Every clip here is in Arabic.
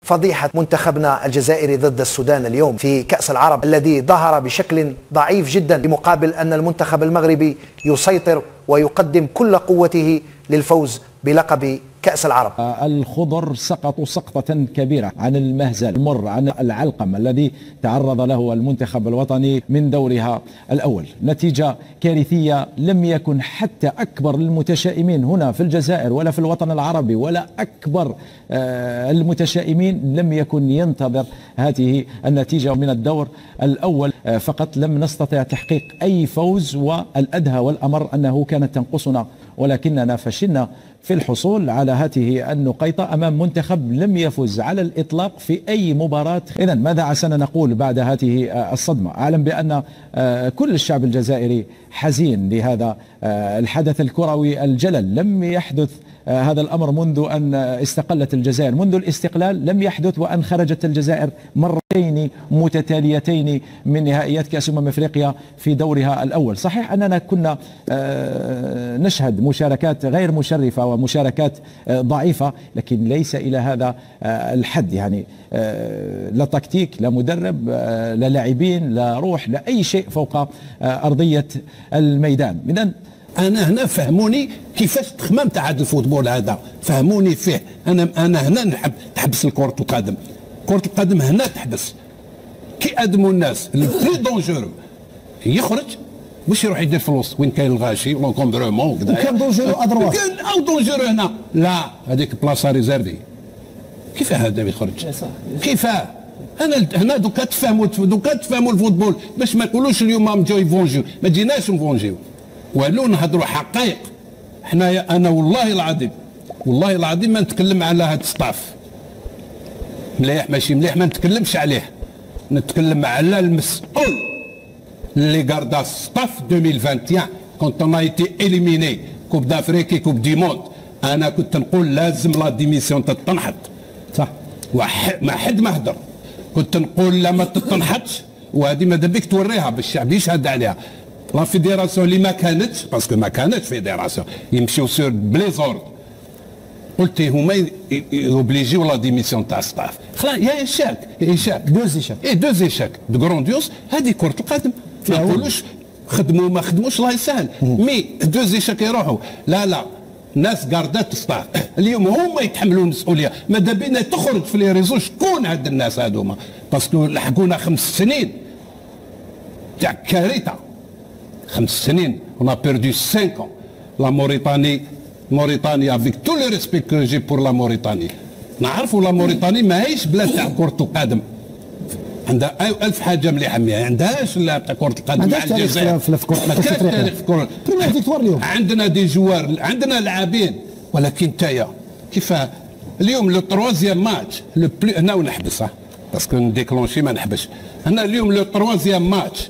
فضيحة منتخبنا الجزائري ضد السودان اليوم في كأس العرب الذي ظهر بشكل ضعيف جدا، بمقابل أن المنتخب المغربي يسيطر ويقدم كل قوته للفوز بلقب كأس العرب. الخضر سقطوا سقطة كبيرة عن المهزل المر، عن العلقم الذي تعرض له المنتخب الوطني من دورها الأول. نتيجة كارثية، لم يكن حتى أكبر المتشائمين هنا في الجزائر ولا في الوطن العربي ولا أكبر المتشائمين لم يكن ينتظر هذه النتيجة من الدور الأول. فقط لم نستطع تحقيق أي فوز، والأدهى والأمر أنه كانت تنقصنا ولكننا فشلنا في الحصول على هذه النقيطة أمام منتخب لم يفز على الإطلاق في أي مباراة. إذا ماذا عسانا نقول بعد هذه الصدمة؟ أعلم بأن كل الشعب الجزائري حزين لهذا الحدث الكروي الجلل. لم يحدث هذا الأمر منذ أن استقلت الجزائر، منذ الاستقلال لم يحدث وأن خرجت الجزائر مرتين متتاليتين من نهائيات كأس أفريقيا في دورها الأول. صحيح أننا كنا نشهد مشاركات غير مشرفة ومشاركات ضعيفة، لكن ليس إلى هذا الحد. يعني لا تكتيك، لا مدرب، لا لاعبين، لا روح، لا أي شيء فوق أرضية الميدان. إذن انا هنا فهموني كيفاش التخمام تاع هذا الفوتبول هذا، فهموني فيه. انا هنا نحب تحبس كرة القدم. كرة القدم هنا تحبس كي ادموا الناس البلي دونجورو يخرج واش يروح يدير فلوس وين كاين الغاشي لونكوندرومون وكذا. كان دونجورو ادروا كان او دونجورو هنا، لا هذيك بلاصه ريزيرفي. كيف هذا يخرج؟ كيف انا هنا دوكا تفهموا الفوتبول باش ما يقولوش اليوم جاي فونجيو، ما جيناش نفونجيو ولو نهضروا حقائق. حنايا انا والله العظيم ما نتكلم على هذا السطاف مليح ماشي مليح، ما نتكلمش عليه، نتكلم على المسؤول اللي قاردا السطاف 2021 كونت اون ايتي اليميني كوب دافريكي كوب دي موند. انا كنت نقول لازم لا ديميسيون تتنحط، صح، ما حد ما هدر. كنت نقول لا ما تتنحطش، وهذه ماذا بك توريها بالشعب يشهد عليها. لا فيديراسيون اللي ما كانتش، باسكو ما كانتش فيديراسيون، يمشيو سور بليزورد. قلت هما يوبليجيو لا ديميسيون تاع الستاف. خلاص يا ايشاك دوز ايشاك دو غرونديوس. هذه كرة القدم، ما نقولوش خدموا ما خدموش الله يسهل، مي دوز ايشاك يروحوا. لا الناس قاردات الستاف اليوم هما يتحملوا المسؤوليه. ماذا بينا تخرج في لي ريزو شكون هاد الناس هذوما، باسكو لحقونا 5 سنين تاع كارثه. 5 سنين on a perdu 5 ans. La Mauritanie avec tout le respect que j'ai pour la Mauritanie. نعرفوا لا موريتاني ماهيش بلاد تاع كرة القدم، عندها 1000 حاجة مليحة، ما عندهاش لا تاع كرة القدم مع الجزائر. ما كانش تاريخ في كرة القدم. عندنا دي جوار، عندنا لاعبين، ولكن تايا كيف اليوم لو تروازيام ماتش لو بلو هنا ونحبس باسكو نديكلونشي ما نحبش. هنا اليوم لو تروازيام ماتش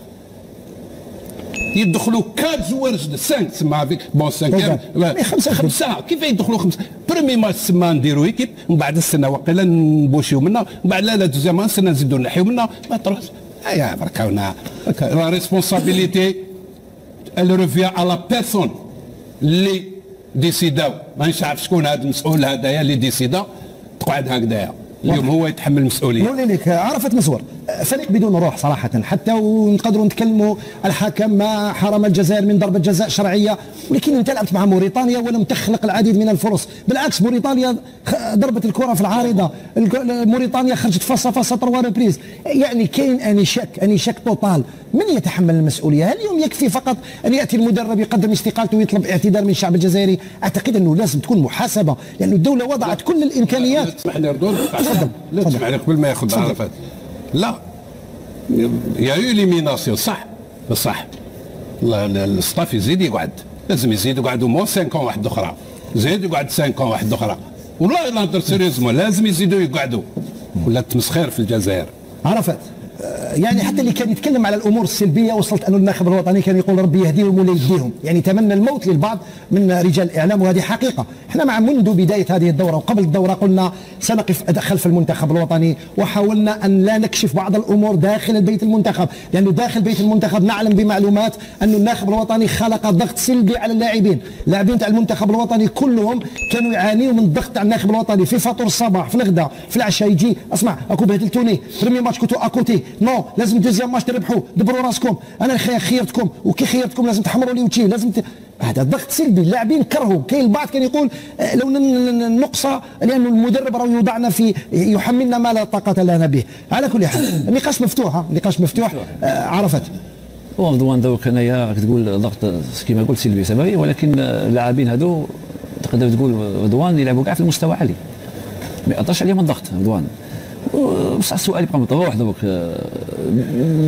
يدخلوا 4 جوار 5 تسمى فيك بون 5 كيف يدخلوا 5؟ بريمي ماتش تسمى نديروا ايكيب، ومن بعد السنه وقيلا نبوشيو منا، ومن بعد لا دوزيام السنه نزيدوا نحيو منا. ما تروحش يا بركاونا. لا ريسبونسابيليتي ال ريفيا على بيرسون اللي ديسيداو. ما نعرف شكون هذا المسؤول هذايا اللي ديسيدا تقعد هكذايا. اليوم هو يتحمل المسؤوليه. نقول لك عرفت مزور فريق بدون روح صراحه، حتى ونقدروا نتكلموا الحكم ما حرم الجزائر من ضربه جزاء شرعيه، ولكن انت لعبت مع موريتانيا ولم تخلق العديد من الفرص. بالعكس موريتانيا ضربت الكره في العارضه، موريتانيا خرجت فاصا 3 ريبريز. يعني كاين اني شك توتال. من يتحمل المسؤوليه؟ هل اليوم يكفي فقط ان ياتي المدرب يقدم استقالته ويطلب اعتذار من الشعب الجزائري؟ اعتقد انه لازم تكون محاسبه، لأن الدوله وضعت كل الامكانيات. تسمح لي ردود؟ لا تسمح لي قبل ما ياخذ عرفات. لا يا يو ليميناسيون صح الصطاف يزيد يقعد، لازم يزيد يقعدوا مو 5 واحد اخرى، زيد يقعد 5 واحد اخرى. والله لا نهضر سيريوزمون، لازم يزيدوا يقعدوا ولا تمسخير في الجزائر. عرفت يعني حتى اللي كان يتكلم على الامور السلبيه وصلت انه الناخب الوطني كان يقول ربي يهديهم ولا يهديهم، يعني تمنى الموت للبعض من رجال الاعلام، وهذه حقيقه. احنا منذ بدايه هذه الدوره وقبل الدوره قلنا سنقف خلف المنتخب الوطني، وحاولنا ان لا نكشف بعض الامور داخل البيت المنتخب، لانه داخل بيت المنتخب نعلم بمعلومات أن الناخب الوطني خلق ضغط سلبي على اللاعبين تاع المنتخب الوطني كلهم كانوا يعانيوا من الضغط تاع الناخب الوطني في فطور الصباح، في الغداء، في العشاء، يجي اسمع اكو بهدلتوني بريمي ماتش كنتو اكوتي، نو لازم دوزيام ماتش تربحوا، دبروا راسكم، انا خيرتكم وكي خيرتكم لازم تحمروا لي وجهي، لازم هذا ضغط سلبي. اللاعبين كرهوا، كاين البعض كان يقول لو النقصه لانه المدرب راه يوضعنا في يحملنا ما لا طاقه لنا به. على كل حال النقاش مفتوح، النقاش مفتوح. عرفت رضوان دوك انايا تقول ضغط كما قلت سلبي سببي، ولكن اللاعبين هذو تقدر تقول رضوان يلعبوا كاع في المستوى عالي، ما يأثرش عليهم الضغط رضوان. بصح السؤال يبقى مطروح دوك،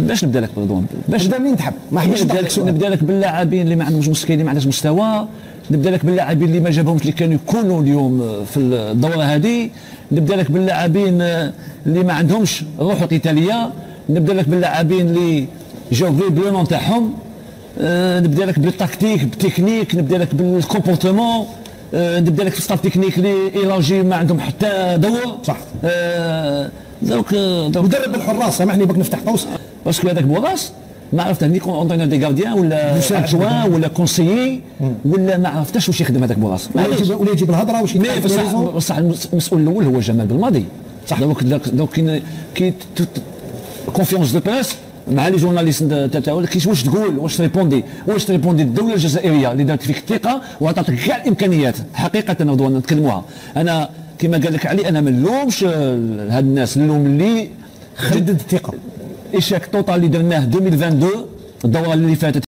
باش نبدا لك رضوان؟ باش نبدا منين تحب؟ ما حبيتش نبدا لك باللاعبين اللي ما عندهمش مسكين، ما عندهمش مستوى، نبدا لك باللاعبين اللي ما جابهمش اللي كانوا يكونوا اليوم في الدوره هذه، نبدا لك باللاعبين اللي ما عندهمش الروح القتاليه، نبدا لك باللاعبين اللي جاو بالبلون تاعهم، نبدا لك بالتكتيك بالتكنيك، نبدا لك بالكومبورتمون، نبدا لك في ستاف تكنيك اللي ايلاجي ما عندهم حتى دور. صح. دوك مدرب الحراس، سامحني بك نفتح قوس، باسكو هذاك بوراس ما عرفت هني اونترينور دي غارديان ولا ادجوان ولا كونسيي ولا ما عرفتش واش يخدم هذاك بوراس، ولا يجيب الهضره واش بصح المسؤول الاول هو جمال بالماضي. صح. دوك كي كونفيونس دو بريس مع لي جورناليست تاعو واش تقول، واش تريبوندي الدوله الجزائريه اللي دارت فيك الثقه وعطاتك كاع الامكانيات حقيقه نرضوا نتكلموها. انا كما قال لك علي انا ما نلومش هاد الناس، نلوم اللي خدد الثقه. ايشاك توتال اللي درناه 2022 الدوره اللي فاتت